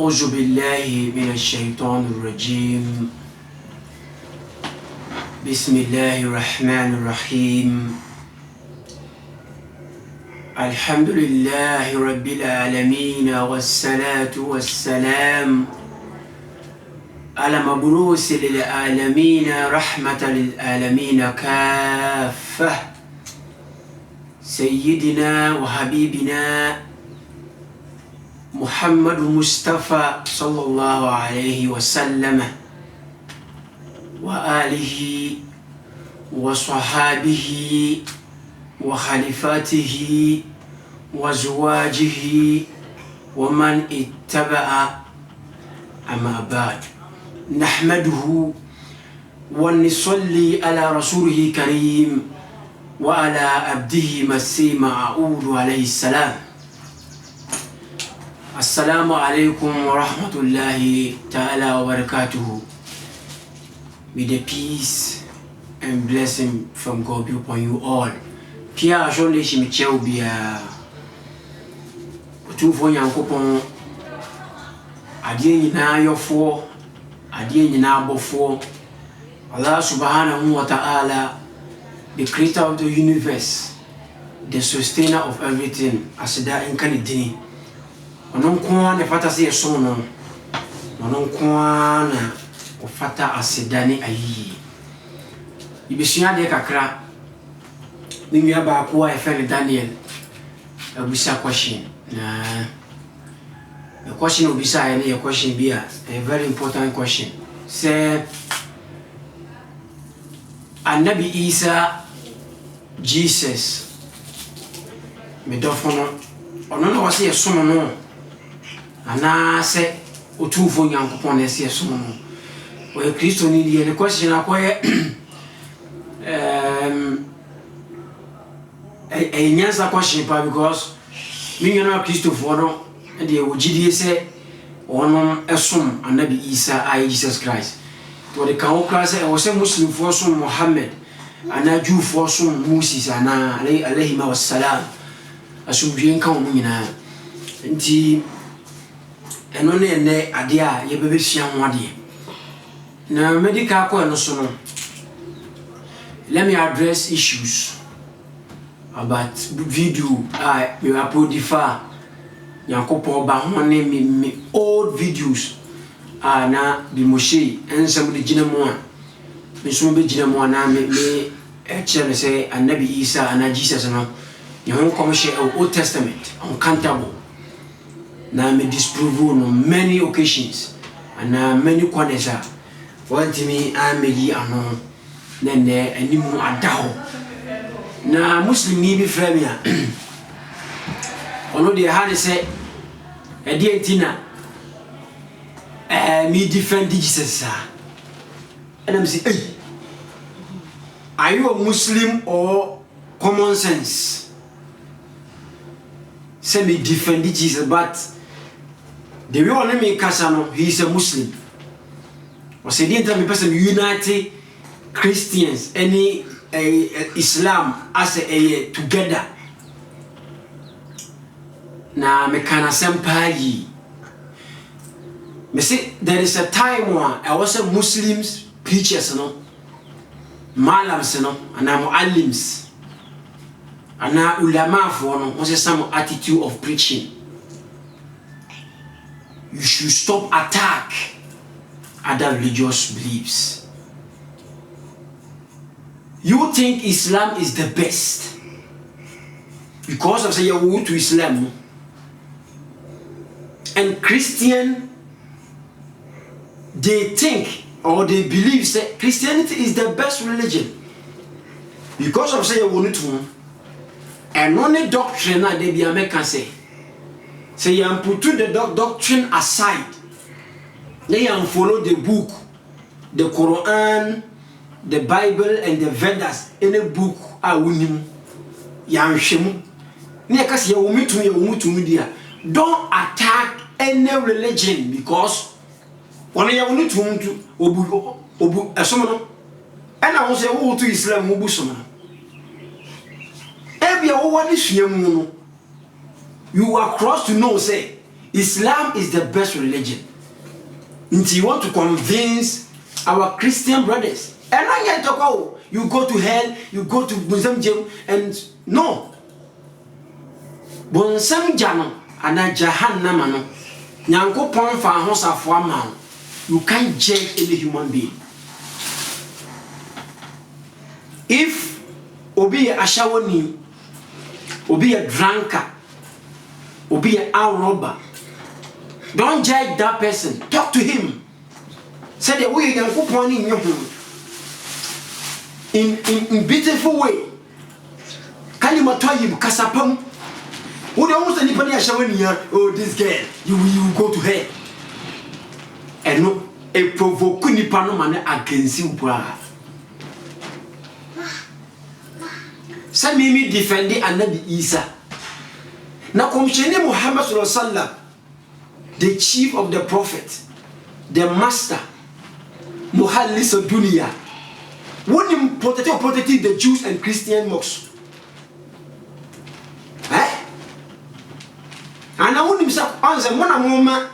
أعوذ بالله من الشيطان الرجيم. بسم الله الرحمن الرحيم. الحمد لله رب العالمين والصلاة والسلام على مبعوث للعالمين رحمة للعالمين كافة سيدنا وحبيبنا محمد مصطفى صلى الله عليه وسلم وآله وصحابه وخليفاته وزواجه ومن اتبع. أما بعد، نحمده ونصلي على رسوله الكريم وعلى عبده مسيح معود عليه السلام. السلام عليكم ورحمة الله تعالى وبركاته. May the peace and blessing from God be upon you all. Pia shonde shimicheo bia utufo nyankopon adie nyina yofo adie nyina abofo Allah subhanahu wa ta'ala, the creator of the universe, the sustainer of everything, asida inkanidini onon kwa ne fata se so no onon kwa na ofata asidani ayi ibisua de kakra ninua ba ko a efe Daniel abusa question na the question obisa any question be a very important question. Say Annabi Isa Jesus me dofono ono na wase yesomo no ana se otufo nyankopon na se yesomo no o Kristo ni die the question akoye nyansa question pa because me you know Kristo for no e de wogidie se ono esom Annabi Isa ai Jesus Christ to the kan okra se e wo se Muslim for so Muhammad ana Jew for so Moses ana alayhi wassalam asumdien kan mu nyina nti eno ne ade a ye bebe hia ho ade na medical ko eno so no. Let me address issues about video we upload differ yankopo ba ho ne me old videos na bi moshe ensem de gina mo a me so be gina mo na me chere say Annabi Isa ana Jesus no you won't come share Old Testament uncountable na me disprove on many occasions and many corners want me ameyi ano nene animu adaho na Muslim ni bi frame ya ono de ha ne say e de entina me defend Jesus and I'm say hey, are you a Muslim or common sense? Say me defend Jesus, but the way on me kasano he is a Muslim. Or say the entire person unite Christians any Islam as a together. Na me kana sempayi. Me say there is a time when I was a Muslims preachers no, malams no, and muallims, and ulama for no, was some attitude of preaching. You should stop attack other religious beliefs. You think Islam is the best because of say you go to Islam, and Christian they think or they believe say Christianity is the best religion because of say you want to and only doctrine that they be American say you put the doctrine aside, they follow the book, the Quran, the Bible and the Vedas in a book a winim yanshemu ne ka se umutu dia. Don't attack any religion because when you want to obu esomo and I say wo to Islam obu somo e bia wo wani hwemu no you are cross to know say Islam is the best religion. And you want to convince our Christian brothers, and I get to go. You go to hell, you go to Bonsam jail, and no. Bonsam jano, and a Jahannamano. Nyanko pon fa hosa for a man. You can't judge any human being. If Obi a shawani, Obi a drunkard, Obi a robber, don't judge that person. Talk to him. Say the way you can put money in your home. In beautiful way. Can you tell you kasapam? Who don't want anybody a showing here? Oh, this girl, you go to her. And no, a provoke nipano man against you, bra. Some me defending another Isa. Now, Commissioner Muhammad Sallallahu, the chief of the prophet, the master, Muhallis of Dunya, wouldn't protect the Jews and Christian mosques. And I wouldn't answer one moment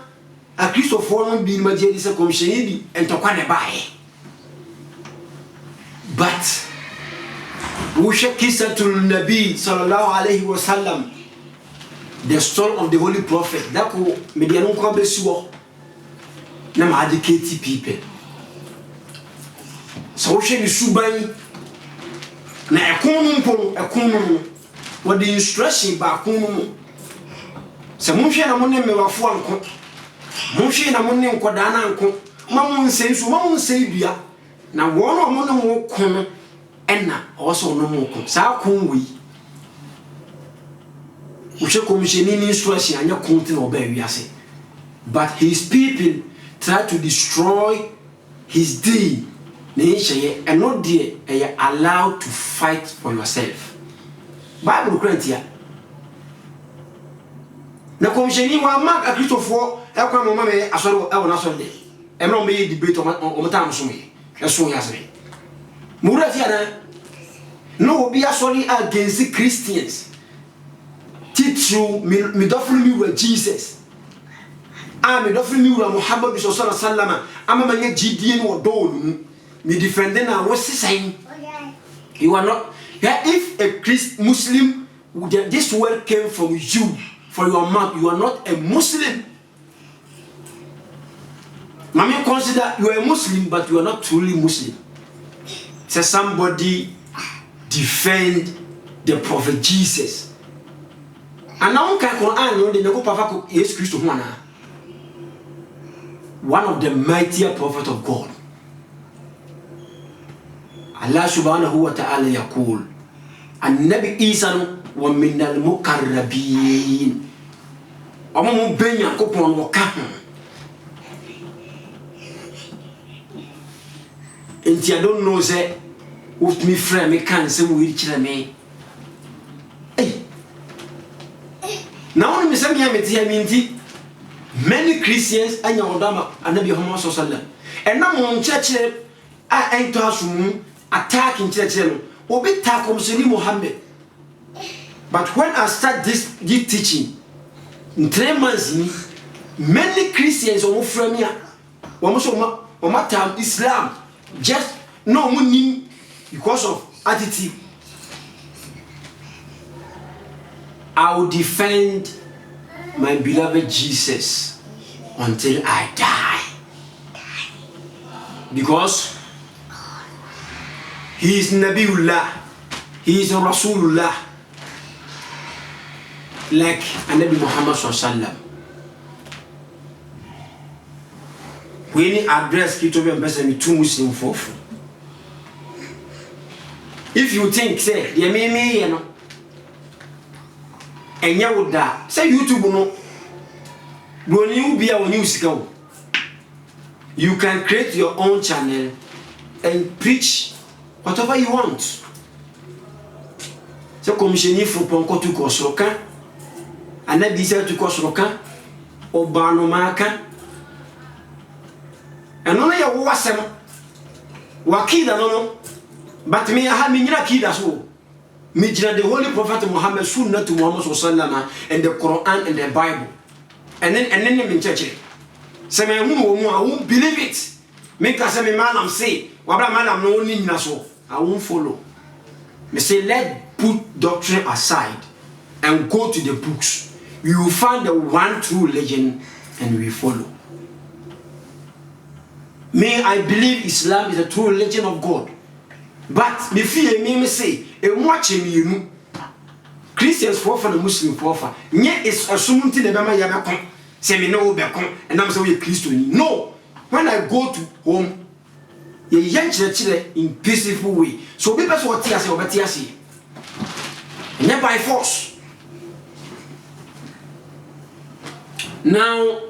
a Christopher being Majorisa Commissioner and Tokane Bay. But Wusha Kisatul Nabi Sallallahu Alaihi Wasallam, the soul of the Holy Prophet, that will Mediano Kabesua, Nam educated people. So she is Subai na ekonum what the instruction ba konum se monhwe na monne mewafo anko monhwe na monne nkoda na anko mamun nsensu mamun nsebia na wono amono mo kono enna oso no mo ko sa konwi uche komisheni ni instruction anya konti na oba wiase, but his people try to destroy his deed. And not dear, you are allowed to fight for yourself. Bible Christian. Na commissioning wa mark a Christopher, elka mama me asoro e wona so de. E no me debate o mata so me. Eso yasre. Mura ti ana. No be asori against Christians. Teach you me dofri me with Jesus. Me dofri me with Muhammad sallallahu alaihi wasallam. Ama manye GDN no do me defending and what's saying? You are not. Yeah, if a Muslim, this word came from you, for your mouth, you are not a Muslim. Mami consider you are a Muslim, but you are not truly Muslim. Say somebody defend the Prophet Jesus. And now can Quran the Nego Papa Jesus Christ one of the mightier prophets of God. Allah subhanahu wa ta'ala yaqul an-nabi Isa wa min al-muqarrabin omo benya ko pon wo ka enti I don't know say with me friend me kan say we reach me now me say me ameti aminti many Christians anya odama anabi Muhammad sallallahu alaihi wasallam and na mo church a ento asum attack in church obi ta Commissioner Muhammad. But when I start this teaching in 3 months many Christians omo from here omo Islam just no money because of attitude. I will defend my beloved Jesus until I die, because he is Nabiullah, he is Rasulullah, like Nabi Muhammad sallallahu. When he address Kitobi and Besami two Muslim for. If you think say the me you know and you would die say YouTube no when you be a news go, you can create your own channel and preach whatever you want. So commissioner for ponko to kosroka anabi say to kosroka obano maka eno ya wo wasem wakida no but me ha me nyina kida so me jina the holy prophet Muhammad sunnah to Muhammad sallallahu and the Quran and the Bible. and then me church. Say me I won't believe it. Make us say me man am say, wabra man am no ni so. I won't follow. Me say let put doctrine aside and go to the books. We will find the one true religion and we follow. Me, I believe Islam is a true religion of God. But me fear me say, e watch me you Christians for the Muslim for nye is assuming the bema ya be say me no be kon and am say we Christian. No. When I go to home, ye yan chile in peaceful way. So people what tia say obeti ase. Nye by force. Now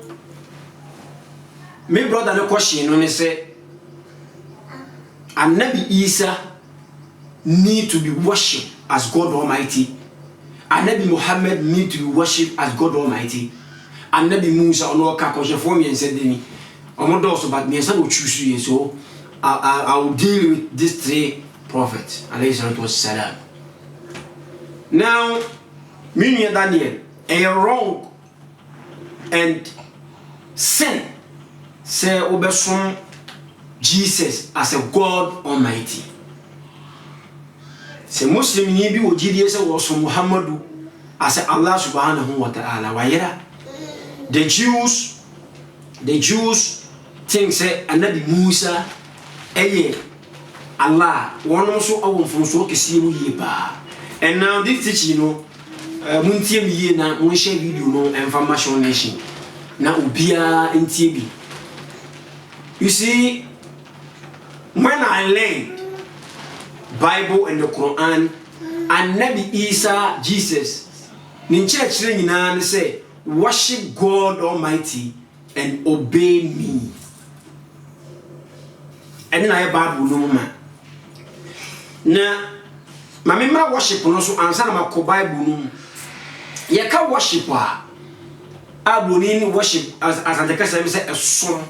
me brother no question no say Anabi Isa need to be worshipped as God Almighty. Anabi Muhammad need to be worshipped as God Almighty. Anabi Musa ono ka ko for me and said ni omodo so but me say no choose you so I will deal with these three prophets alayhi salatu wassalam. Now me Daniel a wrong and sin say obesom Jesus as a God Almighty. Say Muslim ni bi ojidi say was Muhammadu as Allah subhanahu wa ta'ala. Wayera the Jews think say Anabi Musa Allah one also awon from so kesi mu ye ba. And now this teaching muntie mi ye na mun share video no information nation na ubia ntie bi. You see, when I learned Bible and the Quran and Nabi Isa Jesus in church they say worship God Almighty and obey me. And then I have Bible no man. Now my member worship no so answer na my Bible no. You can worship Abunin worship as the case say a song.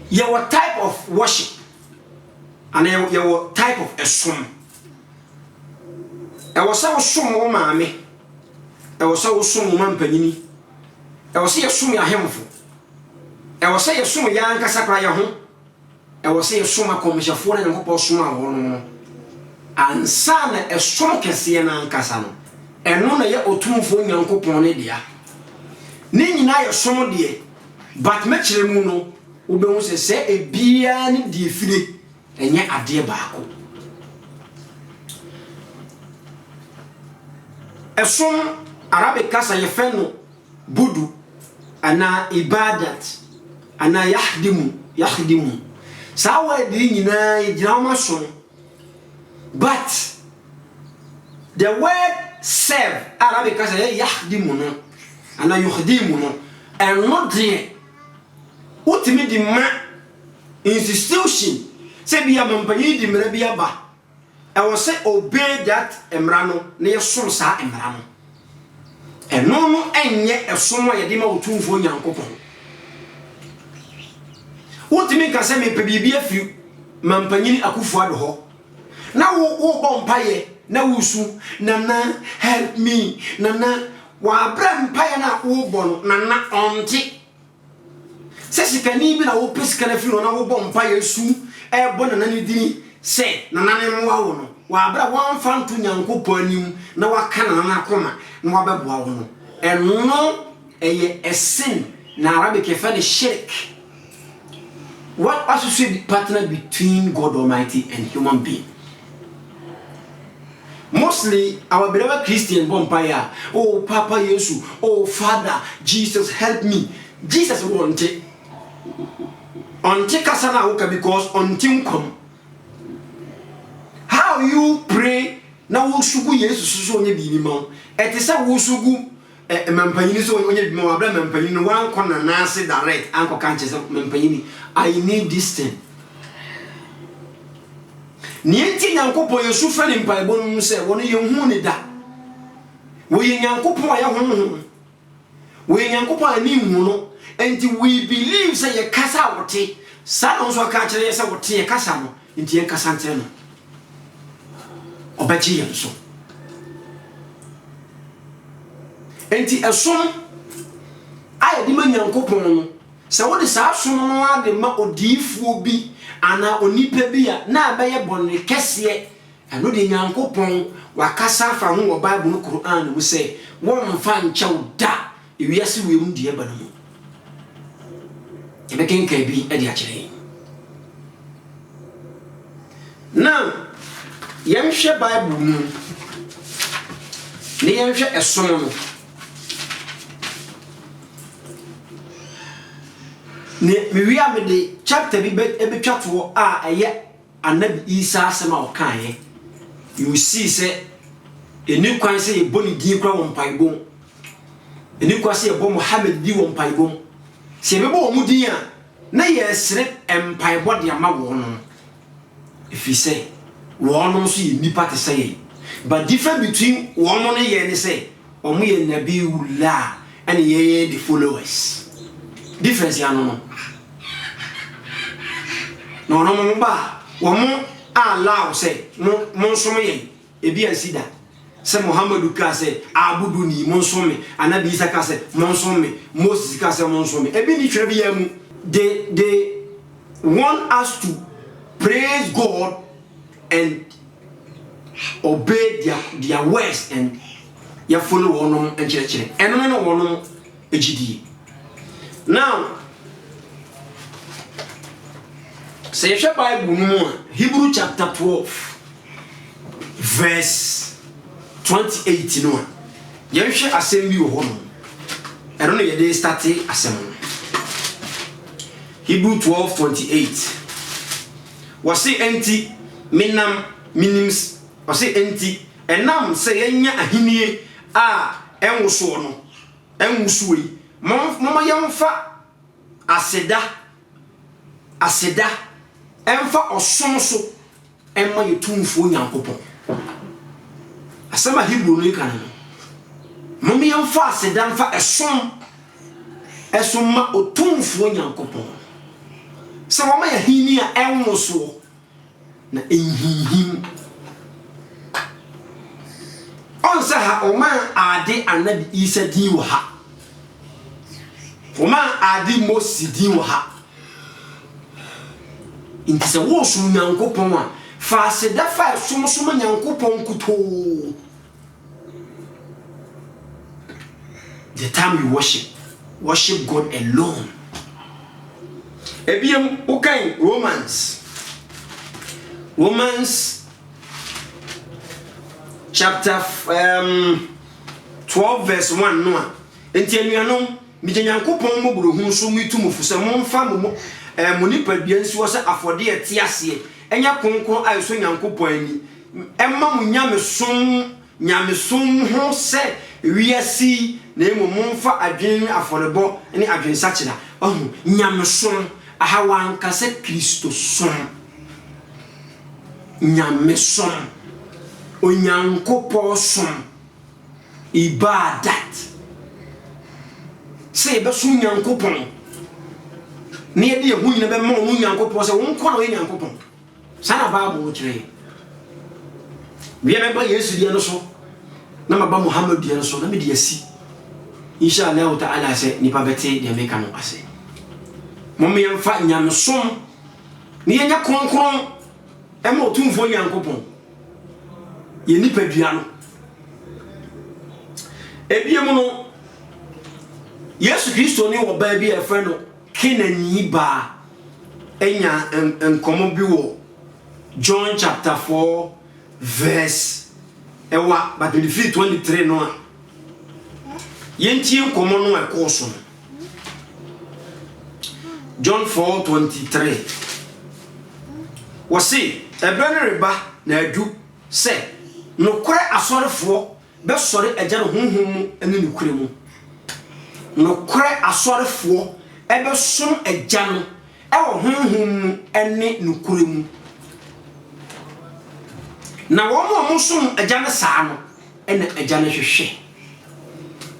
Your type of worship and your type of a song. I was so sum mammy. I was so sum man penny. I was say a sum ya hemful. I was say a sum yanka sakraya home. I was say a summa commission for and hope summa and son a strong Cassian and Cassano. And none of your two for Yanko Ponedia. Nini na your summer dear, but much remuno. Ube say a bian di fili and yet a dear bako. A song Arabic casa yefeno budu ana ibadat ana yahdimu sawa di na drama song. But the word serve Arabic casa yahdimu no ana yuhdimu no and not there. Ultimate the man institution say be a mampani di mrebia ba. I will say obey that emrano na yesom sa emrano. Eno no enye esomo ye de ma otumfo nyankopon. Ultimate ka say me pe bibia fi mampani akufu ado ho. Na wo bompaye na wusu nana help me nana wa abra mpaye na wo bono nana onti. Sesi kani bi na wo pesikana fi no na wo bompa yesu e bo na nani dini se na nani mwa wo no wa abra wan fantu nyankopon anim na waka na na akoma na wabeboa wo no eno eye a sin na Arabic efa ne shirk. What associate partner between God Almighty and human being? Mostly our beloved Christian bompa, oh Papa Yesu, oh Father Jesus help me. Jesus won't take kasana uka because until come. How you pray na wusugu Yesu so onye bi ma. Etisa wusugu mampanyini so onye bi ma abra mampanyini wan kona na ase direct anko kan chese mampanyini I need this thing. Nienti nyankopon Yesu fa ni mpaebo no se wono ye hu ni da. Wo ye nyankopon ya hu. Wo ye nyankopon ani hu no. And we believe say ye kasa wote sa no so ka kire say wote ye kasa no nti ye kasa ntere no obaji ye so enti esom a di ma Nyankopɔn no sɛ wo de saa som no ade ma odiifuo bi ana onipa bi a na abɛyɛ bɔne kɛseɛ ɛno de Nyankopɔn wakasa fa ho wɔ Bible no Quran no mu sɛ wɔmfa nkyɛw da ewiase wɔ mu die ba no mu ɛbɛkenka bi ɛde akyerɛ now yɛnhwɛ Bible mu ne yɛnhwɛ ɛsom no ne miwia me de chapter bi ebetwa to a ɛyɛ Anabi Isa asɛm a ɔkaeɛ you see sɛ eni kwan sɛ yɛbɔ ne din kora wɔ mpaebom eni kwan sɛ yɛbɔ Muhammad di wɔ mpaebom sɛ yɛbɛbɔ wɔn mu din a na yɛsere mpaebɔ de ama wɔn no ɛfiri sɛ wɔn no nso yɛ nipa te sɛ yɛn but different between wɔn no yɛ ne sɛ wɔn yɛ Nabiullah ɛne yɛyɛ the followers difference ya no no ba wɔn allow say mo nsom yɛn ebi asida sɛ Muhammadu ka sɛ abudu ni mo nsom me Anabi Isa ka sɛ mo nsom me Moses ka sɛ mo nsom me ebi ni twɛ bi ya mu they want us to praise God and obey their words and ya follow wɔn nkyerɛkyerɛ ɛno no wɔn egidie. Now, say you Bible no Hebrew chapter 12 verse 28 no. You hwɛ asɛm bi wɔ hɔ no. Ɛno no yɛ de start asɛm no. Hebrew 12:28. Wɔse enti menam minims wɔse enti ɛnam sɛ yɛnya ahenie a ɛnwosoɔ no ɛnwosoɔ yi mama yɛmfa aseda ɛmfa ɔsom so ɛmma yɛtumfuo Nyankopɔn asɛm a Hebrew no yɛka no mama yɛmfa aseda mfa ɛsom ma ɔtumfuo Nyankopɔn sɛ mama yɛhini a ɛnwosoɔ na ɛnhinhim ɔnsɛ ha ɔman ade Anabi Isa din wɔ ha Woman adi Moses din wɔ ha nti sɛ wo som Nyankopɔn a fa aseda fa som Nyankopɔn kutoo the time you worship God alone ebiem ukan Romans chapter 12 verse 1 no a enti anuanom mi Nyankopɔn mo buruhu so mi tu mo fu sɛ mo mfa mo nipadua nsi wɔ sɛ afɔde ɛte aseɛ ɛnya konkon a so Nyankopɔn ani ɛma mo nyamesom ho sɛ wiasi na emo mo mfa adwen afɔrebɔ ne adwensakyera nyamesom ahawanka sɛ Kristo som nyamesom Onyankopɔn som ibadat say be so Nyankopɔn ne yɛde ɛho nyina bɛ ma wo Nyankopɔn sɛ wo nkɔ na wo Nyankopɔn sana Bible wo kyerɛ bia mɛba Yesu die no so na maba Muhammad die no so na me de asi inshallah ta'ala sɛ nipa bɛte de meka no ase mo me yɛmfa nyamesom ne yɛnya kronkron ɛma otumfo Nyankopɔn yɛ nipa dua no ebiem no Yesu Kristo ni wo ba bi e fe no Kenani ba enya enkomo bi wo John chapter 4 verse ewa but 23 no a yentie enkomo no e ko so John 4:23 wose ebere reba na adu se no kore asorefo be sore agya no honhom mu ene ne kure mu no kore asorefo ebe som agya no ewo honhom mu ene ne kure mu na wo mo som agya no saa no ene agya no hwehwe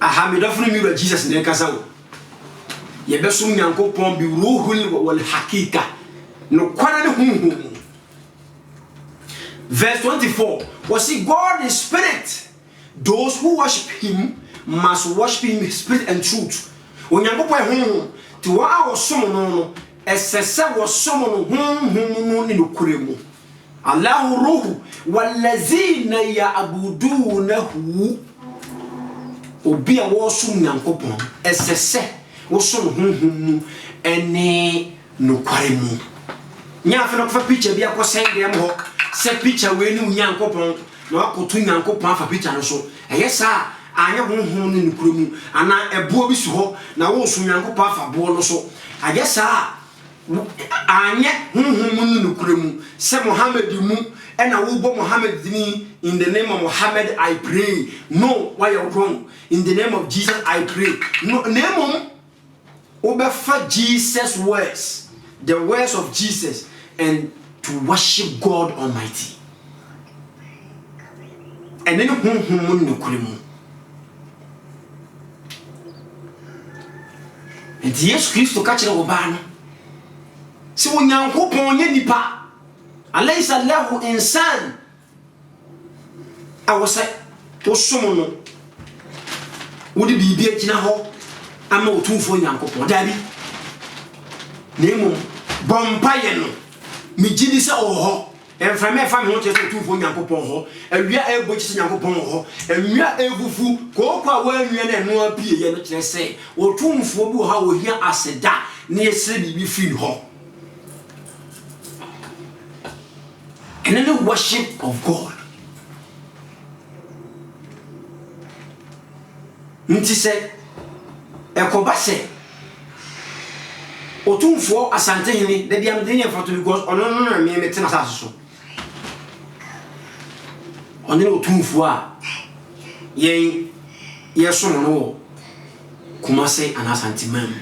aha me dofo mi ra Jesus ne kasa wo ye be som Nyankopɔn bi ruhul wal hakika no kore ne honhom. Verse 24 was see God is spirit. Those who worship him must worship him in spirit and truth. onyankopɔn honhom ti wa a wosom no esese wosom no honhom ni nokure mu Allahu ruhu wallazina ya'budunahu obi a wosom nyankopɔn esese wosom honhom mu ene nokware mu nya afa no fa picture bi akɔsɛn dem ho se picture we ni nyankopɔn na wakoto nyankopɔn afa picture no so ɛyɛ saa anya honhom ni nokure mu ana ɛboɔ bi si hɔ na wo so nyankopɔn afa boɔ no so ɛyɛ saa anya honhom ni nokure mu se Muhammad mu ɛna wo bo Muhammad ni in the name of Muhammad I pray no why you wrong in the name of Jesus I pray no name obefa Jesus words the words of Jesus and to worship God Almighty and then honhom ni nokure mu and Jesus Christ ka kire wo ba no se onyankopon ye nipa alaysa lahu insan awose to somo no wodi bibi agina ho ama otumfo nyankopon dabi nemo bompa ye no migidi se oho emfa me fa me ho tese otumfo nyankopon ho awia ebochi nyankopon ho awia evufu kokwa wa anwia na eno apie ye no kire se otumfo bi ho ha wo hia aseda na yesre bibi free ho. And then the worship of God. Nti se ekoba se otumfo asante hini de dia mde nyefo to because ono no me tena saso ono ne otumfo a yen yeso no Kumase anasante mam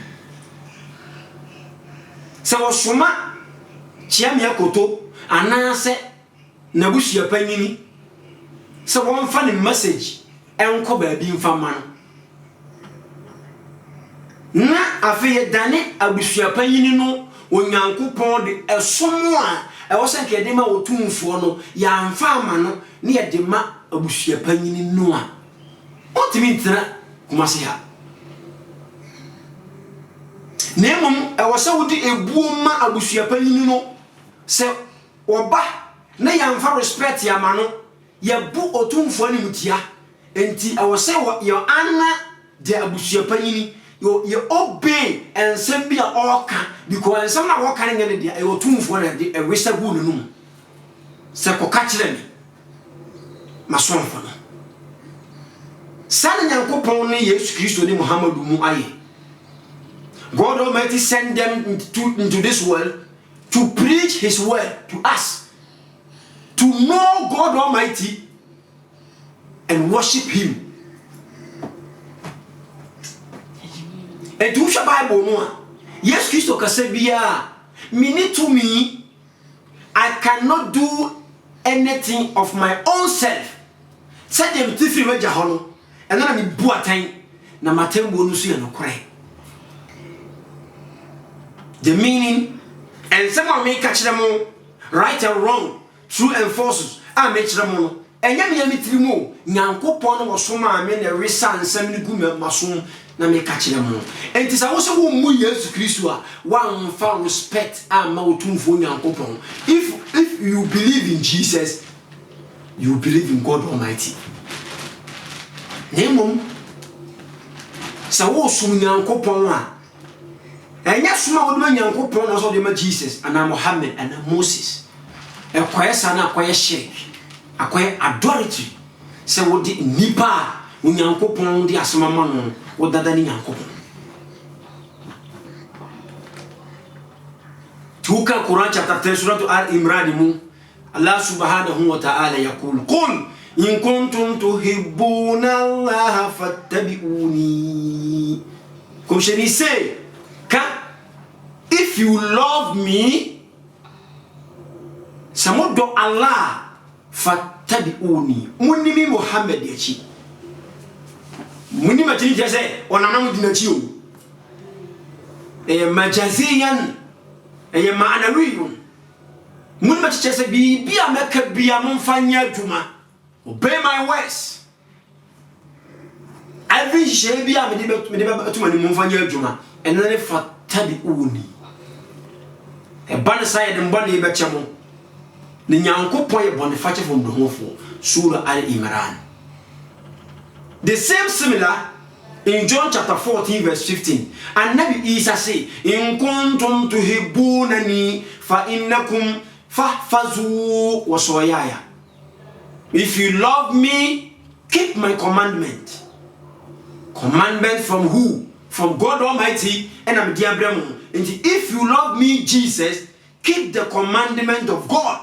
se wo soma chia me akoto anase na bushia panyini se won fa ne message enko ba bi mfa ma no na afi dane abushia panyini no onyankopon de esomo a e wo se nke de ma otumfo no ya mfa ma no ne ye de ma abushia panyini no a otimi ntra Kumase ha nemom e wo se wodi ebuo ma abushia panyini no se oba na yamfa respect ya mano ye bu otumfo ni mutia enti awose yo anna de abusua panyini yo ye obey ensem bia oka because ensem na woka ne ne de e otumfo na de e wesa gu nenum se ko ka kire ni masonfo no sana nyankopon ni Yesu Kristo ni Muhammadu mu aye God Almighty sent them into this world to preach his word to us to know God Almighty and worship him. And to the Bible no yes Christo ka say bia me to me I cannot do anything of my own self. Said them to free waja hono and then me bu atan na matembo no so ye no kore. The meaning and someone may catch them all right and wrong true and false a make them no enya me yamitiri mu nyankopon no so ma me na resa nsam ni gu masom na me catch them all enti sa wo se wo mu Yesu Kristo a wan fa respect ama otumfo nyankopon if you believe in Jesus you believe in God Almighty nemom sa wo sum nyankopon a enya suma wo do nyankopon no so de ma Jesus ana Muhammad ana Moses ekoye sana akoye shirk akoye idolatry se wo di nipa nyankopon di asmama no wo dada ni nyankopon tuka Quran chapter 3 surah Al-Imran mu Allah subhanahu wa ta'ala yaqul qul in kuntum tuhibbuna Allah fattabi'uni Kosheni say if you love me Samodo Allah fattabi'uni munimi Muhammad yachi muni matini jase onanamu dinachi o majaziyan ma'anawiyun mun mati jase bi amaka bi amfanya duma obey my words every shebi a me de to mani momfanya adwuma eno ne fata bi uni e ban side mbɔ ne be chemo ne nyankopon ye bɔne fache from the hofo Surah Al-Imran. The same similar in John chapter 14 verse 15. And Nabi Isa say, in kuntum tuhibbunani fa innakum fahfazu wa soyaya. If you love me, keep my commandment. Commandment from who? From God Almighty and I'm Diabramo. And if you love me, Jesus, keep the commandment of God.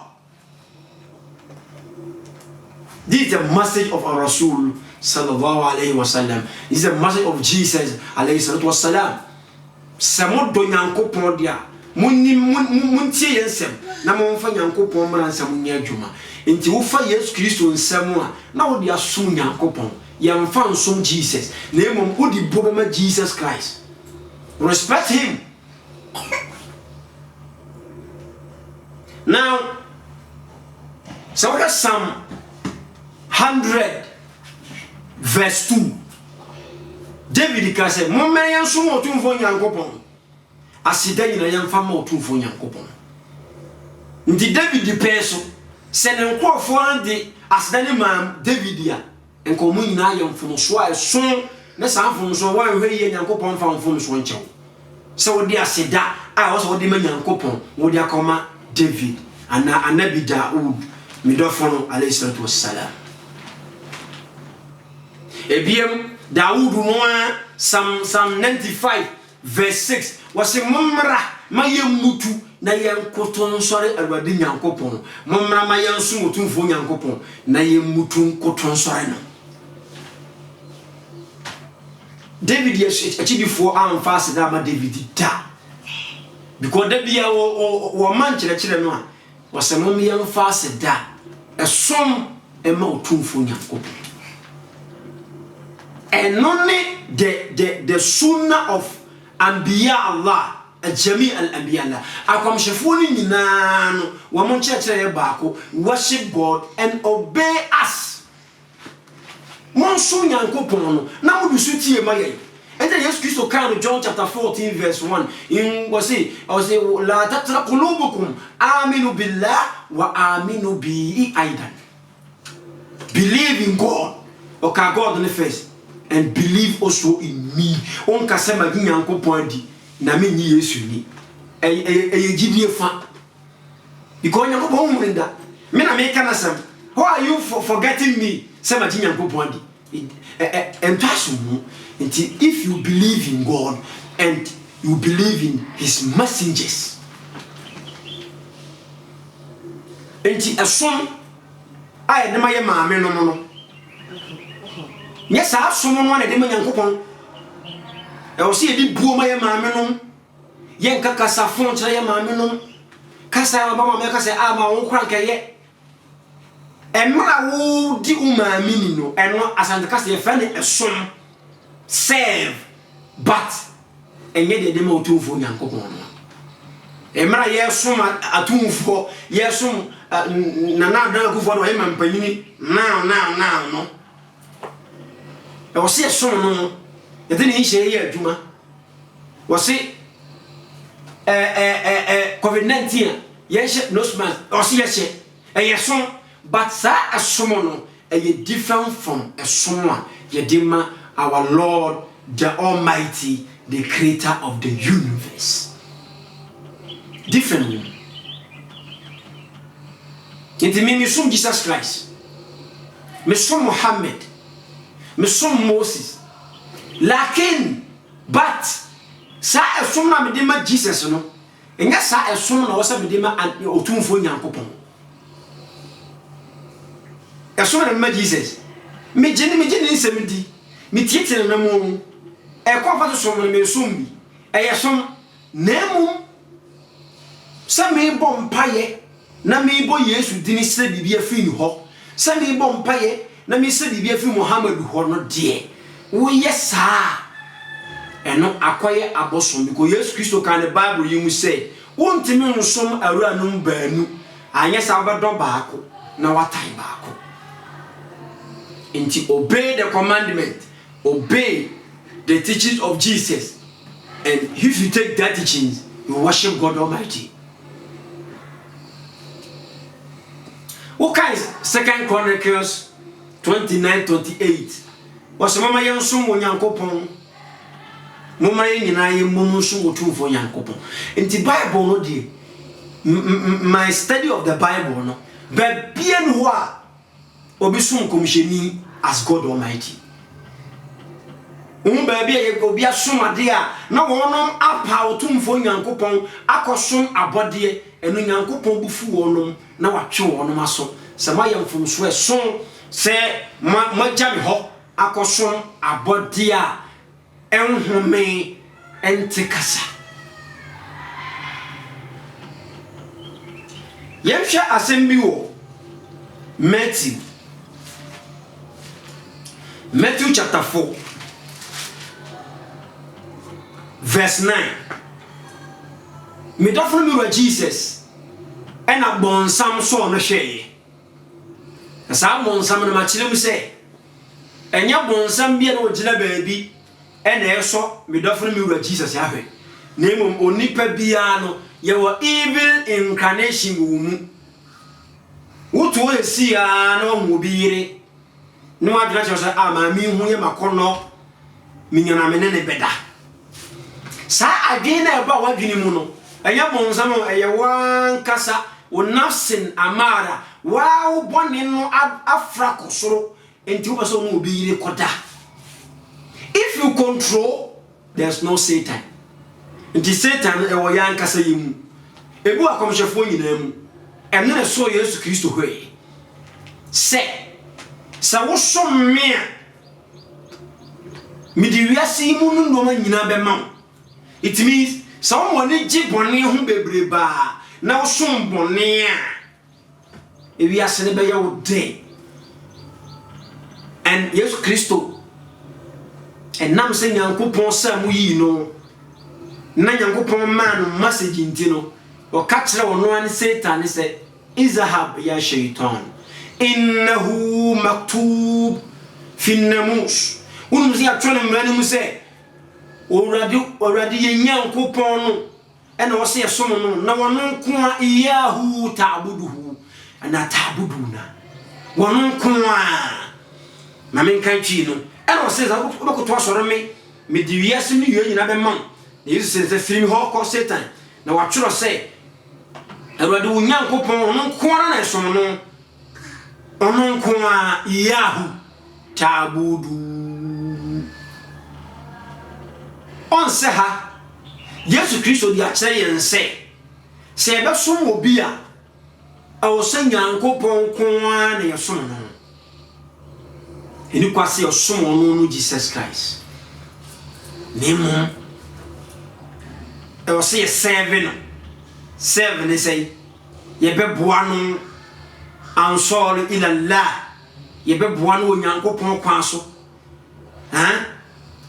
This is the message of our Rasul sallallahu alayhi wa sallam. This is the message of Jesus alayhi salatu wa sallam. Samo do nyankopon dia muntie yensem na momfa nyankopon mara nsam nya adwuma enti wo fa Yesu Kristo nsam a na wo dia som nyankopon yemfa nsom Jesus na emom wo di bobema Jesus Christ. Respect him. Now so we Psalm 100 verse 2. David ka say mo men yanso mo tumfo nyankopon asida nyina yemfa mo tumfo nyankopon. Ndi David di peso se ne nkofo ande asida ne mam David ya enko mo nyina yemfo so a so na sanfo so wan hwe ye nyankopon fa mfo so nchew se wo di asida a wo so wo di ma nyankopon wo di akoma David ana anabi Daud midofo alayhi salatu wassalam. Ebiem Daud no Psalm 95 verse 6 was mumra mayemutu na yenkoton sore alwade nyankopon mumra mayensu mutumfo nyankopon na yemutu nkoton sore no. David yes achibifo amfase da ma David da because da bia wo man kire no a was mum yemfase da esom ema otumfo nyankopon. And only the sunnah of Anbiya Allah, Jami al-Anbiya Allah. Akom shefuni nyina no wa mon chekere baako worship God and obey us. Mon so nyankopon no na mo dusu tie maye. Enter Jesus Christ kan John chapter 14 verse 1 in was say la tatra qulubukum aminu billah wa aminu bi aidan. Believe in God. Okay, God in the face. And believe also in me. On kasema nyankopon di na me nyi Yesu ni. Gidie fa. Because nyankopon munda. Me na me kana sam. How are you forgetting me? Sema nyankopon di. And tasumu. If you believe in God and you believe in his messengers. Enti asom ay na maye maame no. Yes, I have someone one at the Yankopon. I will see a big boom, my mamma. Yanka Casa Foncha, mamma. Casa Mama Macasa, my own cranker yet. And my old Duma Minino, and not as the Casa offended a son. Save, but and yet the demo too for Yankopon. And my yes, some a tomb for yes, some Nana go for him and Panini. Now, no. I was say so no. You didn't share here, Juma. Was it COVID-19? Yes, no man. Or see yes, yes, but that a summon a different from a someone. Yedima, our Lord, the Almighty, the Creator of the universe. Different. It means Jesus Christ, Mr. Muhammad. Mesom Moses lakin but sa esom na medema Jesus no enga sa esom na wasa medema otumfo nyankopon esom na medema Jesus me gene nsemdi me tietere na mo e kwa fa so mo me som bi e yesom na emum sa me bom paye na me bo Yesu dini sre bibia fi ni ho sa me bom paye na me se bibia fi Muhammad ho no de wo yesa eno akoye abosom because Jesus Christ kan the Bible yimu say wontimi nsom awura no baanu anya sa obedo baako na watai baako. Inti obey the commandment, obey the teachings of Jesus, and if you take that teachings, you worship God Almighty. What kind is 2 Chronicles 29:28? Was mama yan sum wo Nyankopon. Mama yan nyina ye mum sum wo tumfo Nyankopon. Inti Bible no die. My study of the Bible no. But bien ho a obi sum komhyeni as God Almighty. Baby ye obi asom ade a na wonom apa otumfo Nyankopon akosom abode enu Nyankopon bufu wonom na watwe wonom aso se mayam fom so eson se magya me ho akosom abode a enhome entikasa. Yehwe asem bi wo Matthew chapter 4 verse 9. Me dofo mi wa Jesus ena bonsam so no hweye. Asa bonsam no ma kire mu se enya bonsam bia no gina baabi ena eso me dofo mi wa Jesus ya hwe. Na emom onipa bia no ye wo evil incarnation wo mu. Wotu esi a no mu biire. No adra cho se amami hu ye makono minyana menene beda. Sa adwene na eba wadwene mu no enya bonsam eye wan kasa wo nafsin amara wa wo bone no afra kosoro enti wo so mu obiyire koda. If you control, there's no Satan. Enti Satan e wo yan kasa yimu ebu akomhwefo nyina mu enne na so Yesu Kristo hwe se sa wo so me di wiase mu no no nyina be ma. It means someone ji bone ho bebreba na wo som bone a e wiase ne be ya wo de. And Yesu Kristo enam se Nyankopon sa mu yi no na Nyankopon man message ntino o ka kire wo no an Satan se izahab ya shaytan innahu maktub fi namus unum se atwene mrani mu se already ye Nyankopon no ena wo se yesom no na wono nko a iyahu ta'buduhu ana ta'buduna wono nko a na men kan twi no ena wo se za obekoto asore me di wiase ni yue nyina be man na Yesu se film ho ko Satan na watworo se already wo Nyankopon wono nko na esom no wono nko a iyahu ta'budu. On se ha Yesu Kristo di akye yen se be som obi a o se Nyankopon ko a na yesom no eni kwase yesom no Jesus Christ nemo o se 7 ni say ye be boa no ansor ila la ye be boa no Nyankopon kwa so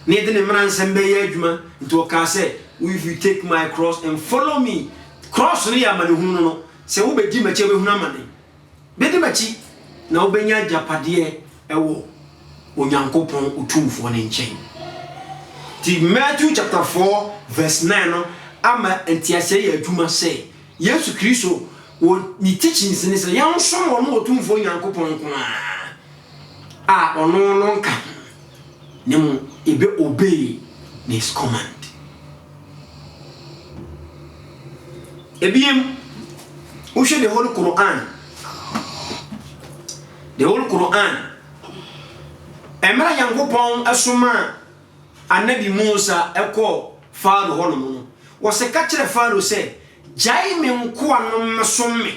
need the man sembe adwuma nti o ka say if you take my cross and follow me cross ri amane hunu no se wo bedi machi be hunu amane bedi machi na wo benya japade ewo Onyankopon utumfo ne nchen. Ti Matthew chapter 4 verse 9 no ama entiase ya adwuma say Yesu Kristo wo ni teachings ni say yan so wo no utumfo Onyankopon ko a ono no nka nemu ebe obey his command. Ebiem we should the whole Quran. The whole Quran emra Nyankopon asoma anabi Musa eko Pharaoh hono no wo se ka kire Pharaoh se jai me nko anom mesomme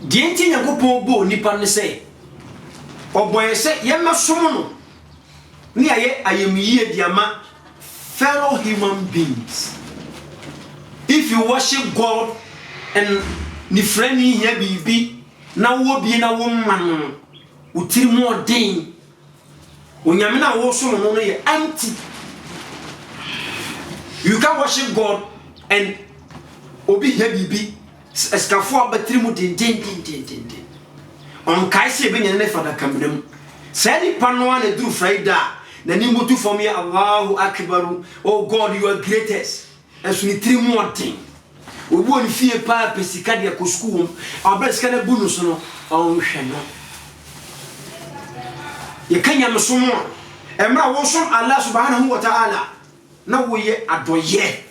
die enti Nyankopon bo nipa ne se oboye se ye mesom no ni ayemiye diama fellow human beings. If you worship God and ni friendly here bibi na wo bi na wo man utiri mo den onyame na wo so no ye empty. You can worship God and obi here bibi eskafo abatiri mo den on kai se be nyane fada kamdem sadi panoa na duru Friday Nanimutu for me, Allahu Akbar. Oh God, you are greatest. And so you 3 more things. We won't fear pa pesikadia ko school. Our best kind of bonus no. Oh shano. Ye kanya msomo. Emra wo som Allah subhanahu wa ta'ala. Na wo ye adoye.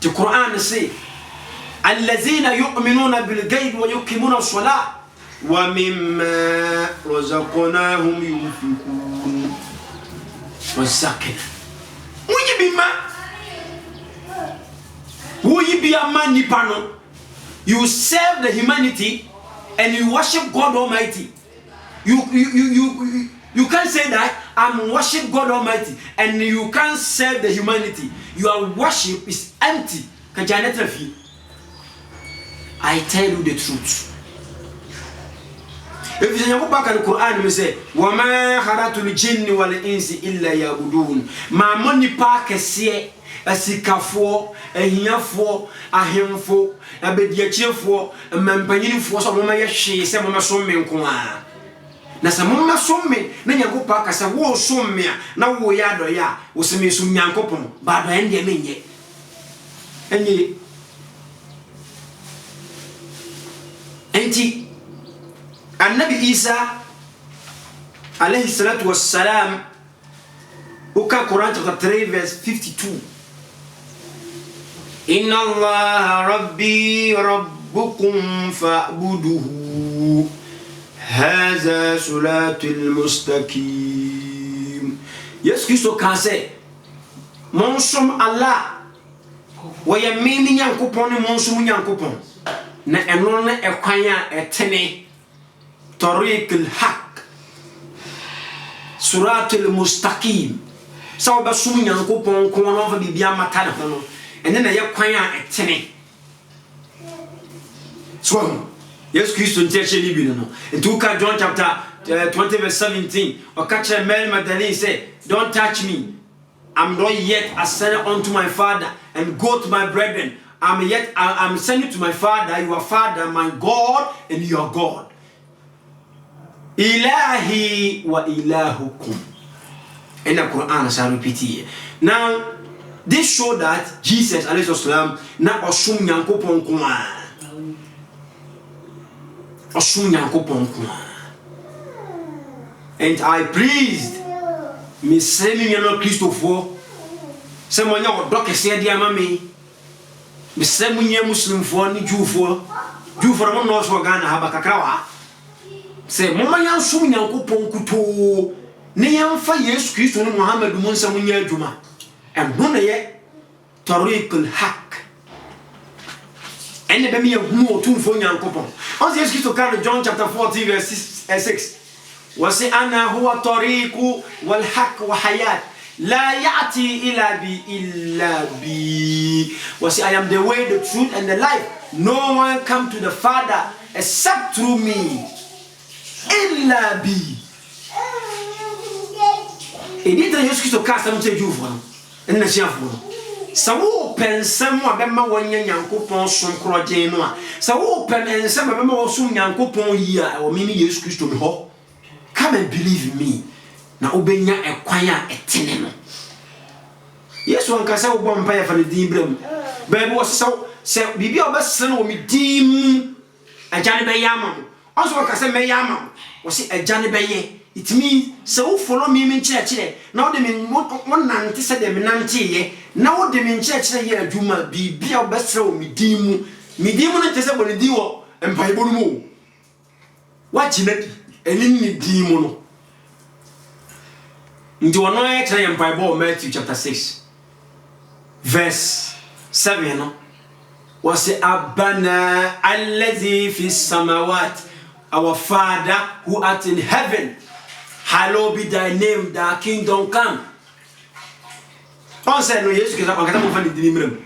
The Quran say الذين يؤمنون بالغيب ويقيمون الصلاة ومما رزقناهم ينفقون والزكاة. Will be a man nipano? You serve the humanity and you worship God Almighty. You can't say that I'm worship God Almighty and you can't serve the humanity. Your worship is empty. I tell you the truth. If you go back to the Quran, we say, وَمَا خَلَقْتُ الْجِنَّ وَالْإِنسَ إِلَّا يَعْبُدُونَ. Ma money pa kesiye, asikafo, ehiafo, ahemfo, abediachefo, mampanyinfo so mama yehye se mama somme nkoa. Na sa mama somme na nyankopɔ aka sɛ wo somme a na wo ya do ya, wo se me sum nyankopɔ ba do ende menye. Enye Enti Annabi Isa alayhi salatu wassalam uka Quran chapter 3 verse 52. Inna Allah rabbi rabbukum fa'buduhu hadha siratul mustaqim. Yes Christo can say monsom Allah wa yamini nyankopon ni monsom nyankopon na eno na ekwanya etene tariq al-haq suratul mustaqim saw ba sum nyankopon ko no fa bibia mata na no ene na yekwanya etene so yes Christ on teacher libi no into John chapter 20 verse 17 or catch Mary Magdalene say don't touch me, I'm not yet ascended unto my Father and go to my brethren. I'm sending to my Father, your Father, my God, and your God. Ilahi wa ilahukum. In the Quran, I shall repeat here. Now, this show that Jesus, alayhi salam, na osum nyankopon kuma. Osum nyankopon kuma. And I pleased me sending you Christopher. Someone you block a say dear mammy. Me send me Muslim for ni Jew for one knows for Ghana Habakakrawa. Say, Mama Yan Sum Yankopon Kuto, Niam fa yes Christ on Muhammad Munsa Munya Juma, and Bunaye Tariq al-Haq. And the Bemia more tune for Yankopon. On the Esquito card John chapter 14, verse 6. Was it Anna Hua Tariqu wal Haq wa Hayat? La yati illa bi. Was I am the way, the truth, and the life. No one come to the Father except through me. Illa bi. Edita Yesu Kristo kasa mte juvo no. Enna siafo. Sawo pensam a bema wanya Nyankopon som kroje no a. Sawo pensam a bema wo som Nyankopon yi a o mimi Yesu Kristo me ho. Come and believe me. Na obenya ekwan a etene no. Yesu ankasa wo bompa ya fa ne din bram. Ba bi wo se bibia obesere no mi dim ajane be yama. Also ankasa me yama. Wo se ajane be ye. It means so follow me chire. Now de me mon nante se de me nante ye. Now de me chire ye adwuma bibia obesere wo mi dim mu. Mi dim no tese bo ne di wo empa ibo no mu. Wa chinadi eni ni dim mu no. Into one Bible, Matthew chapter 6, verse 7. No? Was it Abana Allazi fi samawat, our Father who art in heaven, hallowed be thy name, thy kingdom come. On said no yes, because I'm going to find the name.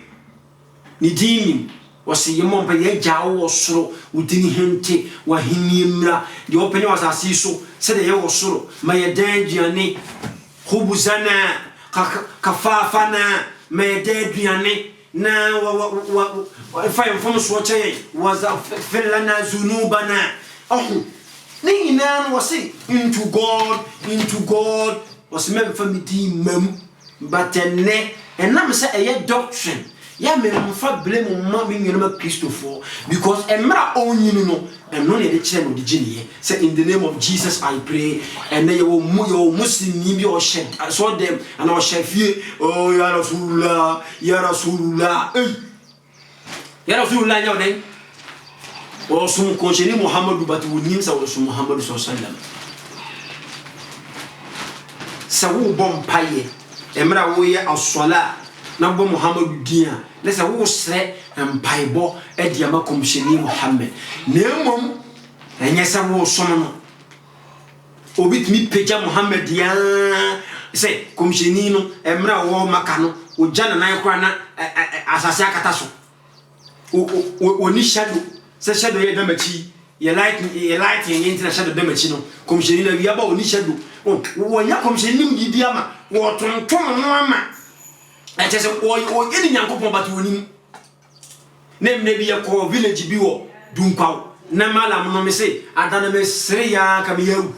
Nidim was a young man, Jaw was so within him, Wahimra, the opening was as he so said the Yaw so, my danger. Hubuzana kafafana me dediane na fire from swatche was a felana zunubana. Oh, Ningan was it into God, was men for me mem, but and I'm say a doctrine. Ya me mfa blame mommy nyoma Christopher because emra onyi no eno ne de kire no de gine say in the name of Jesus I pray and then you Muslim ni bi o shed so them and o shefie oh ya Rasulullah ya Rasulullah nya den o sum ko cheni Muhammadu but wonim sa o sum Muhammadu sallallahu alaihi wasallam sa wo bom paye emra wo ye as-salat na bo Muhammadu dia lesa wo sre mpaibo ediama komsheni Muhammad nemom enye sa wo somo no obitimi peja Muhammad dia se komsheni no emra wo maka no ojana nan kwa na asase akata so oni shadow se shadow ye damachi ye light ye internet shadow damachi no komsheni na wiaba oni shadow wo nya komsheni mdidiama wo tonton no ama ete se o eni nyankopon batu onim nem ne bi ye ko village bi wo dunkwaw na malam no me se adana me sere ya ka me yawu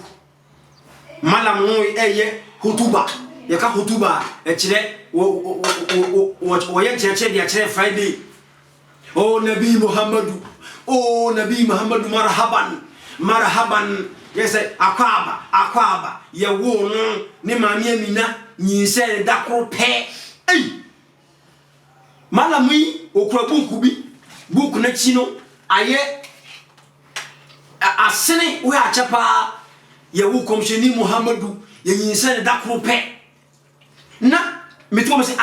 malam no eye hutuba ye ka hutuba e kire wo ye cheche dia kire Friday oh nabi Muhammadu marhaban yes akwaba ye wo no ne maami amina nyinse dakro pe malami okura buku na chino aye asene we achapa ye wo komsheni Muhammadu ye nyinse dakro pe na meto me se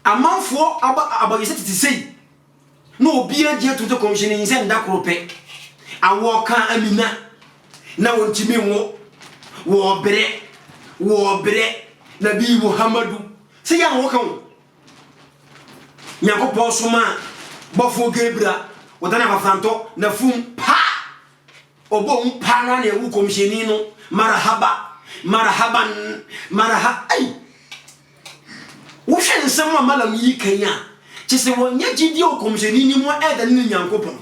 amanfo abayese titisei no obi agie to komsheni nyinse dakro pe awo kan amina na wontimi wo bre nabi Muhammadu se ya wo kan nyankopon soma bofo gebra wodana bafanto na fum pa obo mpa na na ewu komsheni no marhaban ai wo hwe nsem wa malam yi kanya chese wonya gidi o komsheni ni mo eda ni nyankopon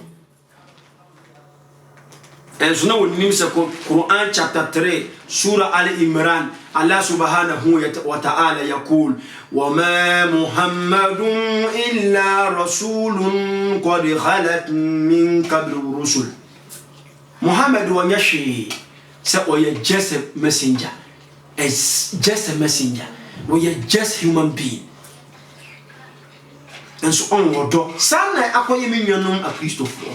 ensuna wonim se Quran chapter 3 surah al-Imran Allah subhanahu wa ta'ala yaqul wa ma Muhammadun illa rasulun qad khalat min qabli rusul Muhammad wa yashi se o ye just a messenger we are just human being and so on wodo sana akoye minwanum a Christopher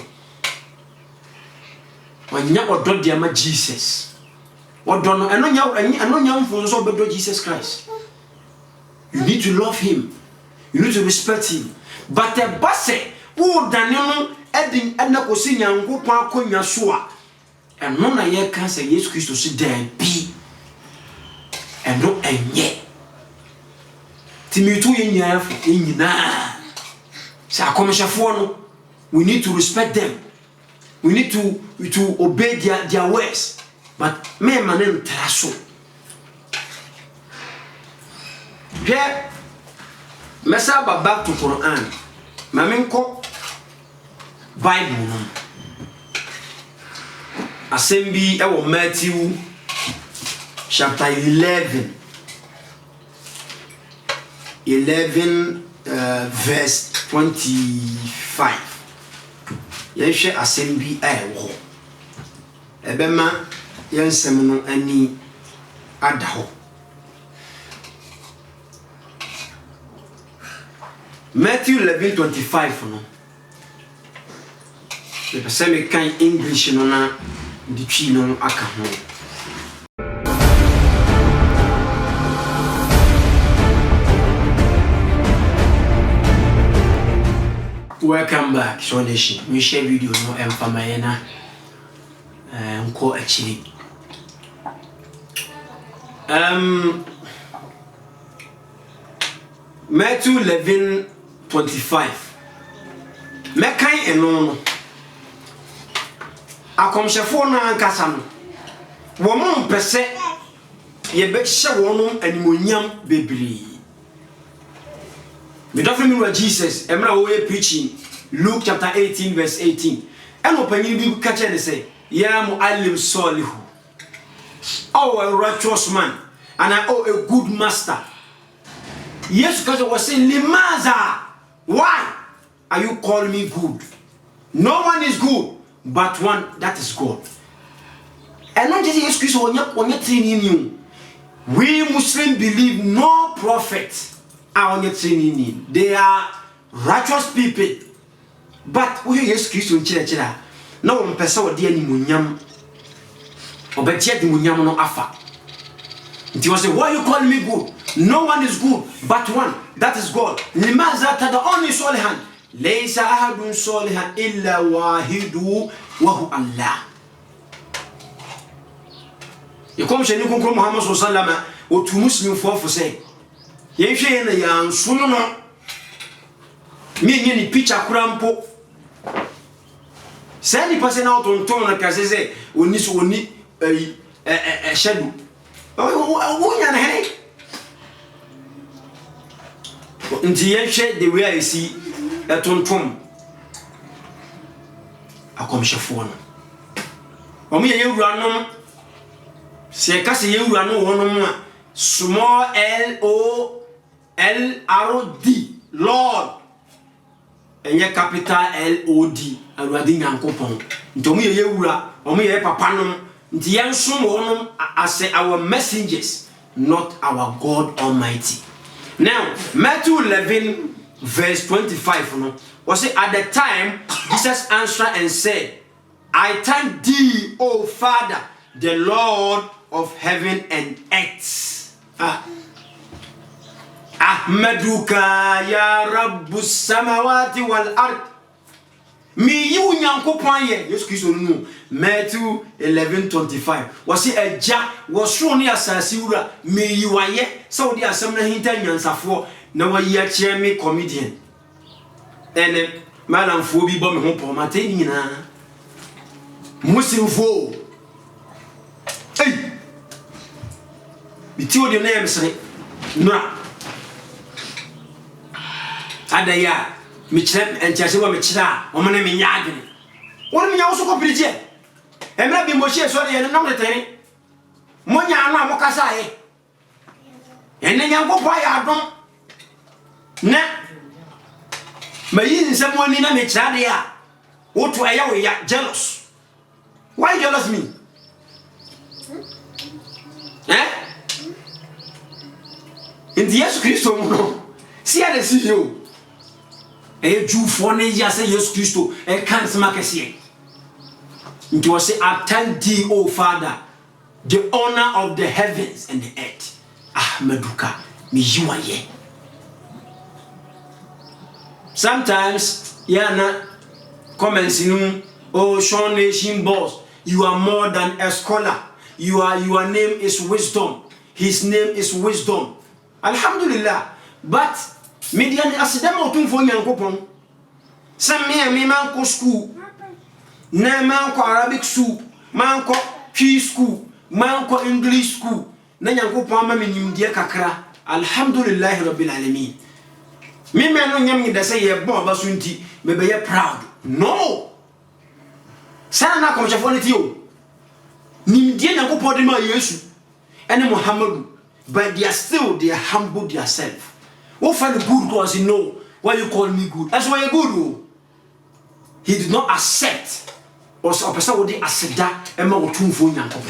wanya odo dia ma Jesus odo no eno nya mfo so obedo Jesus Christ. You need to love him, you need to respect him, but the basse wo daneno edin enakosi nyankopon akonwa so a eno na ye kan say Jesus Christ so dan bi eno enye timitu ye nyafo enyina sa komshafo no we need to respect them. We need to obey their words. But me manen traso. Yeah. Mesa back to Quran. Mamenko Bible no. Assembly ewo Matthew chapter 11 verse 25. Yehwe assembly wo ebema yensem no ani adaho Matthew 11:25 no the person kan English no na di twi no aka ho. Welcome back, Sonation. We share video no Mayena nko actually. Matthew 11:25. Mekan eno akomshefo na ankasa no. Wo mo mpese ye be hye wonom animonyam bebri. Me don't remember Jesus. Emra wo ye preaching Luke chapter 18 verse 18. Eno panyin bi ka che ne say ya muallim solihu. Oh a righteous man. and I owe a good master. Yes, because I was saying, Limaza, why are you calling me good? No one is good but one, that is God. And not just yes, Christ, we Muslims believe no prophets are on your training. They are righteous people. But we yes, Christ, no one person or dear Nimunyam or bet yet Munyam no afa. And he was saying, why are you calling me good? No one is good but one, that is God. Limaza the only solihan. Laysa ahadun solihan illa wahidu wa hu Allah. You come to Muhammad Sallallahu or to Muslim for say, Ye share the young Suno me any picture crampo. Send the person out on tone like I say, we need a shadow. Oh, until you share the way I see a tonton. A commission for one. You run. Se kasi ye wura no wono small LORD Lord enye capital LOD awurade nyankopon ntomu ye wura omu ye papa no nti ye nsom wono as our messengers, not our God Almighty. Now Matthew 11 verse 25 no was it, at the time Jesus answered and said, I thank thee, O Father, the Lord of heaven and earth. Ahmaduka ya Rabbus samawati wal ard. Mi yu nyankopon ye Yesu Kristo no. Matthew 11:25. Was it a ja was shown ni asasi wura mi yu aye so di asem na hinta nyansafo na wayi a kire me comedian. Ene malamfo bi bo me ho pomate nyina. Muslimfo. Hey. Bitiwo de na yemsere nura adaya mi kire entiase wo mi kire a o mena mi nya adwene won mi nya wo so ko pirije emra bi mo hie so de nam de tene mo nya anu a mo kasa ye enne nya go pa ya adom na mayi nsem woni na mi kire de a wo to eya wo ya jealous. Why jealous me? In the Jesus Christ, no. See how they see you. A Jew for ne ya say Jesus Christ, a can't make a see. It was say, I thank thee, O Father, the honor of the heavens and the earth. Ahmaduka, me you are ye. Sometimes, na comments in oh, Sean Nation boss, you are more than a scholar. Your name is wisdom. His name is wisdom. Alhamdulillah. But median asidam otum fo nyankopon. Sam me man ko school. Na man ko Arabic school, man ko P school, man ko English school. Na nyankopon ma me nimdie kakra. Alhamdulillah rabbil alamin. Me no nyam ni da say ye bon ba sunti, me be ye proud. No. Sana na ko chafo nti o. Nimdie nyankopon de ma Yesu. Ene Muhammadu. But they are humble themselves. What find the good because you know why you call me good? That's why you're good. Oh. He did not accept or so person would accept that Emma or two for Yankob.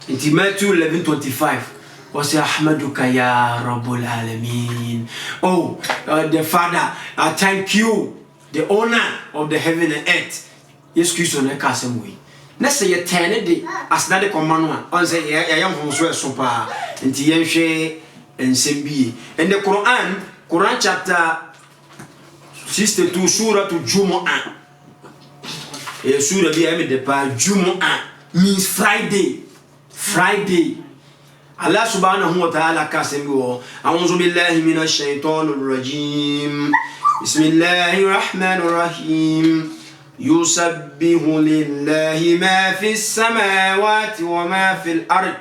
In Matthew 11:25 was Ahmaduka ya Rabbul Alamin. Oh, the Father, I thank you, the owner of the heaven and earth. Yes, Christ on the castle way. Let's say a 10 day as that the command on say a young home super and Tiemshe and Sembi. And the Quran chapter 62 Surah to Jumu'ah. A Surah be able to buy Jumu'ah means Friday. Allah subhanahu wa ta'ala kasembo. A'udhu billahi minash shaitanir rajim. Bismillahir rahmanir rahim. يسبح لله ما في السماوات وما في الأرض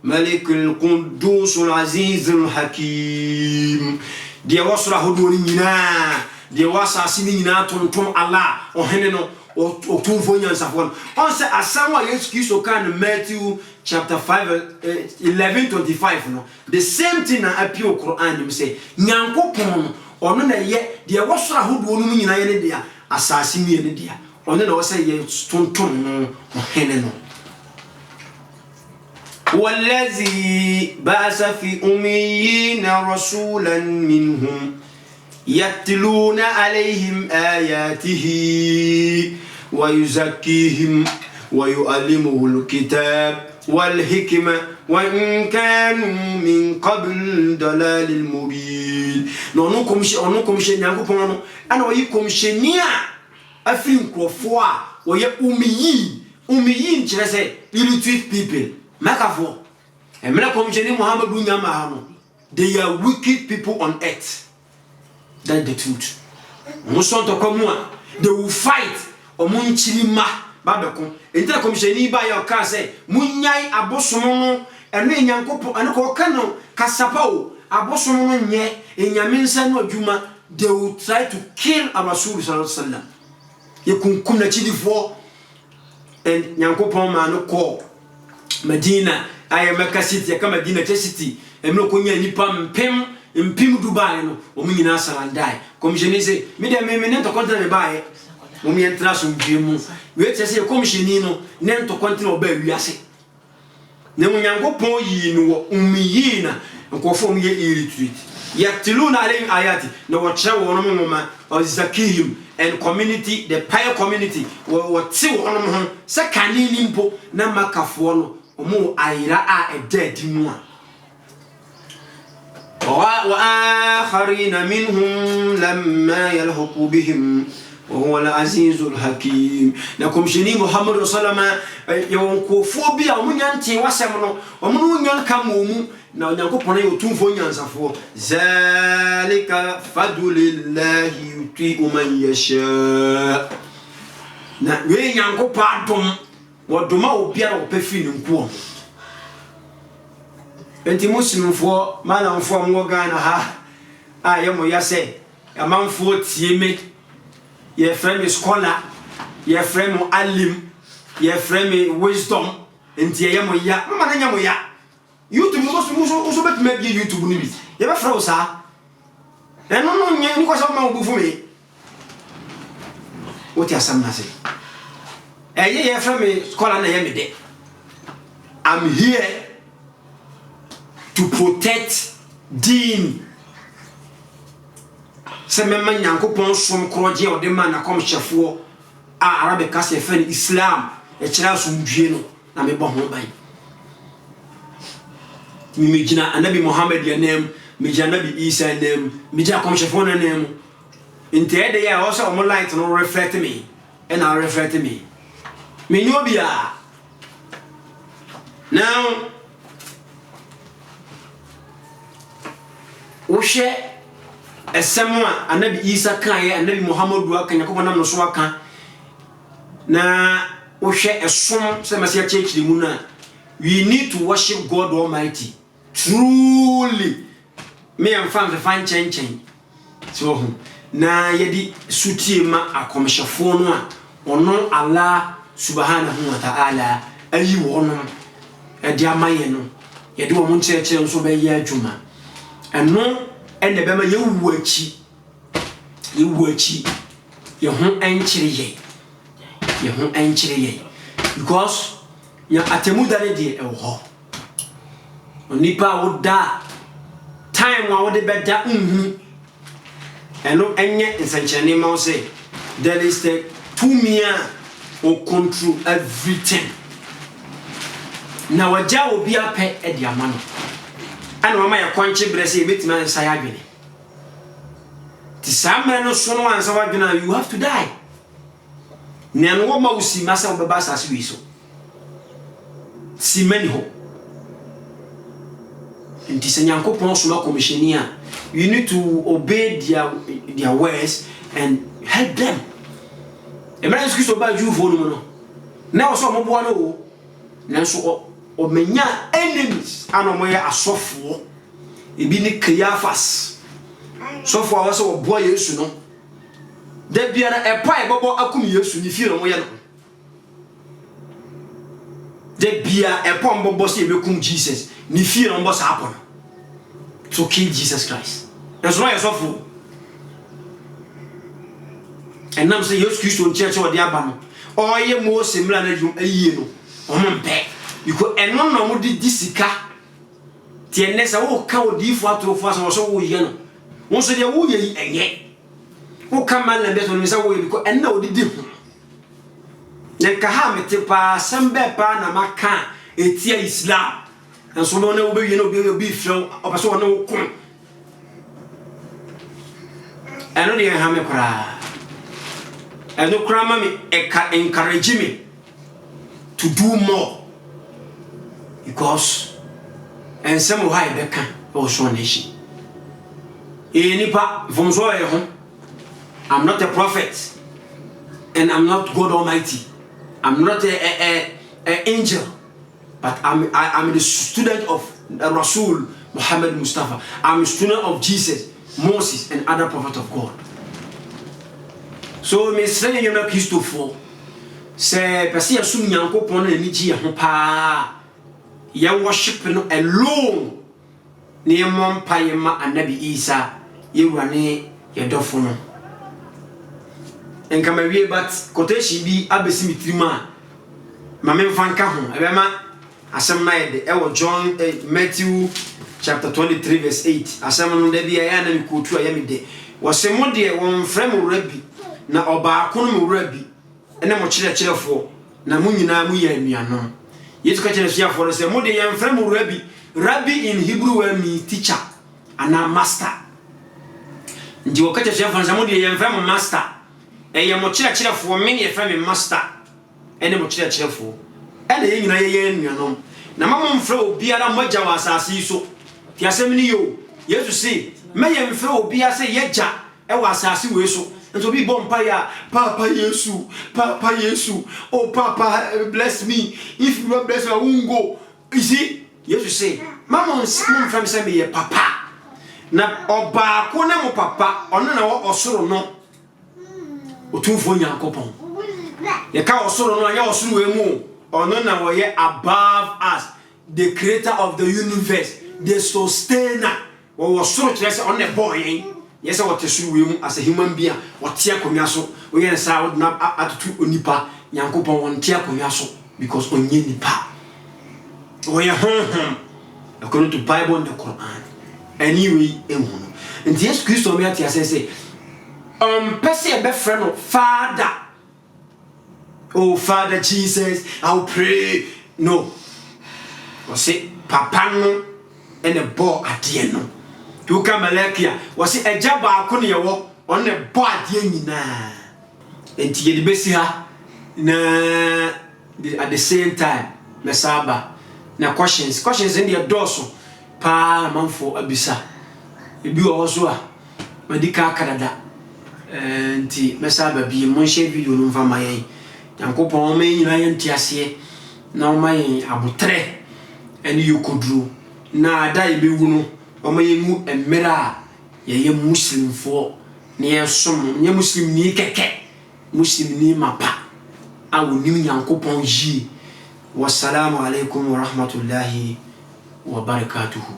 ملك القدوس العزيز الحكيم. دي وصله دوني نينا دي واساسي نينا تونتون الله وهننو otumfo nyansafo on say asam wa Yesu Kristo kan Matthew chapter 5:11-25 no the same thing na appear Quran him say nyankopon ono na ye de wosoro ahodo no nyina ye ne dia asase mi ne dia ono na wo say ye tonton no hene no والذي بعث في أميين رسولا منهم يتلون عليهم آياته ويزكيهم ويعلمهم الكتاب والحكمة وإن كانوا من قبل ضلال مبين نونكم شيء نانكم أنا ويكم شنيا أفين كوفوا ويا أميين ترى illiterate people makafo emela komjeni Muhammadu nyama hano they are wicked people on earth. That's the truth. Musonto komua they will fight omunchilima babeko enta komjeni ba ya ka say munyai abosomo no eno enyankopon eno ko ka no kasapao abosomo no nye enyame nsa no adwuma they will try to kill our Rasul sallallahu alaihi wasallam yekunkum na chidifo en nyankopon ma no ko Medina aye Mecca city ka Medina city emlo ko nya nipa mpim Dubai no o mu nyina sarandai commissioner say me de me nento kontra me bae mo mi entra so dwemu we tse say commissioner no nento kontra o ba wiase ne mu nyankopon yi no wo umiyina nkofo mu ye illiterate yatiluna alayhim ayati no wo kire wo no moma o zakihim and community the pioneer community wo ti wo no ho se kanini mpo na makafo no omo ayira a edadi mu a وآخرين منهم لما يلحق بهم وهو العزيز الحكيم نكم شني محمد صلى الله عليه وسلم يونكو فوبيا ومنyanti wasem no omo nyanka momu na nyankopon yotumfo nyansafo zalika fadlillahi yuti man yasha na we nyankopon adom wodoma obiara opefi nkuo enti muslimfo manamfo mo Ghana ha ayemo yase amanfo tieme ye frame scholar ye frame alim ye frame wisdom enti ayemo ya mama na nyamo ya YouTube muso betuma bi YouTube ni bi ye be fra usa eno no nye ni ko so ma obufu me woti asam na se ye frame scholar na ye me de I'm here to protect deen. Se memma nyankopon som kroje o de man na kom chefo a arabe ka se fe Islam e kira som due no na me bo ho ban. Mi mejina anabi Muhammad ya nem, mejina nabi Isa nem, mejina kom chefo na nem. Inte de ya o se o mo light no reflect me and I reflect me. Me nyo bia. Now Oshe esemwa anabi Isa kan ye anabi Muhammadu aka yakoma nam no so aka na oshe esom se masia church mu na we need to worship God Almighty truly me am fan the fan chen so na yedi sutie ma akomshefo no a ono Allah subhanahu wa ta'ala ayi wono e dia maye no yedi wo mo ncheche nso be ye adwuma eno ene bema yewu achi ye ho enchire ye because ya atemudare de ho onipa woda time wa wode beda eno enye nsanchane ma say there is the tumia or control everything na waja obi ape e de amano ana mama ya kwanche brese betima nsa ya dwene ti samre no so no ansa wa dwena you have to die ne no ma usi masa obeba asase wi so si mani ho nti senyankopon so ma commissionia you need to obey their words and help them emra nsu so ba jufo no na wo so mo bo no nanso o menya enemies ano mo ya asofo ebi ni Caiaphas sofo a wo so bo Yesu no da biara epa ebobo akum Yesu ni fie no mo ye no da bia epa mbobo se ebekum Jesus ni fie no mbo sa happen to kill Jesus Christ. That's why so for and now say Jesus Christ on church or the abano or ye mo similar na jum ayi no o mo mpe because eno no mo di disika tie nesa wo ka odifo atofo aso so wo ye no won so de wo ye enye wo ka man na beto no say wo ye because eno wo di ho ne ka ha mete pa sembe pa na maka etia Islam and so no wo be ye no be feel obaso wo no ko eno de ha me kra eno kra ma me encourage me to do more because and some why be kan o so nation nipa vomzo e ho. I'm not a prophet and I'm not God Almighty. I'm not a angel, but I'm the student of Rasul Muhammad Mustafa. I'm a student of Jesus, Moses, and other prophets of God. So me say you know Christopher say pesi asum Nyankopon na ni ji ho pa ya worship no alone ne mom payema Annabi Isa yewrane yedofo no enka mawie but quotation bi abesi mitrima ma me fanka ho ebema asem na yede e wo John Matthew chapter 23 verse 8 asem no da bia ya na mi kotu aya mi de wo se mo de won frem rabbi na oba akono mo rabbi ene mo kyerefo na mo nyina mo ya anuanom yesu ka kyerefo se mo de yan frem rabbi rabbi in Hebrew word means teacher and a master. Ndi wo ka kyerefo se mo de yan frem master eye mo kyerefo me ne frem master ene mo kyerefo ene ye nyina ye anuanom na mama mfra obiara mogya wa asase so ti asem ni yo yesu se me ye mfra obiara se yegya e wa asase we so nso bi bompa ya papa yesu oh papa bless me if you don't bless me I won't go. You see yesu say mama mfra se me ye papa na oba ko na mo papa ono na wo osoro no otumfo Nyankopon ye ka osoro no anya osoro we mu ono na wo ye above us, the creator of the universe, the sustainer. Wo osoro kire se on the boy yes what suru we mu as a human being what tia konwa so wo ye sa wo na atutu onipa Nyankopon won tia konwa so because onye nipa wo ye according to Bible and the Quran anyway ehuno and Jesus Christ o me atia say person be friend of Father. Oh Father Jesus, I'll pray. No. Was it Papa no and a boy at the end. You come Malakia. Was it a job on the boy at the end? And to get the best here at the same time, Mesaba. Now questions in the dorsal. Pa man for Abisa. It be also a medical Canada. And Mesaba be Monshe video no for my Yankopon me nyina yentiase na o mayen abotre ene yekudru na ada ibewu no o mayen mu emera ye muslim fo ne yesom nye muslim ni keke muslim ni mapa awonim Yankopon yi. Wassalamu alaikum wa rahmatullahi wa barakatuhu.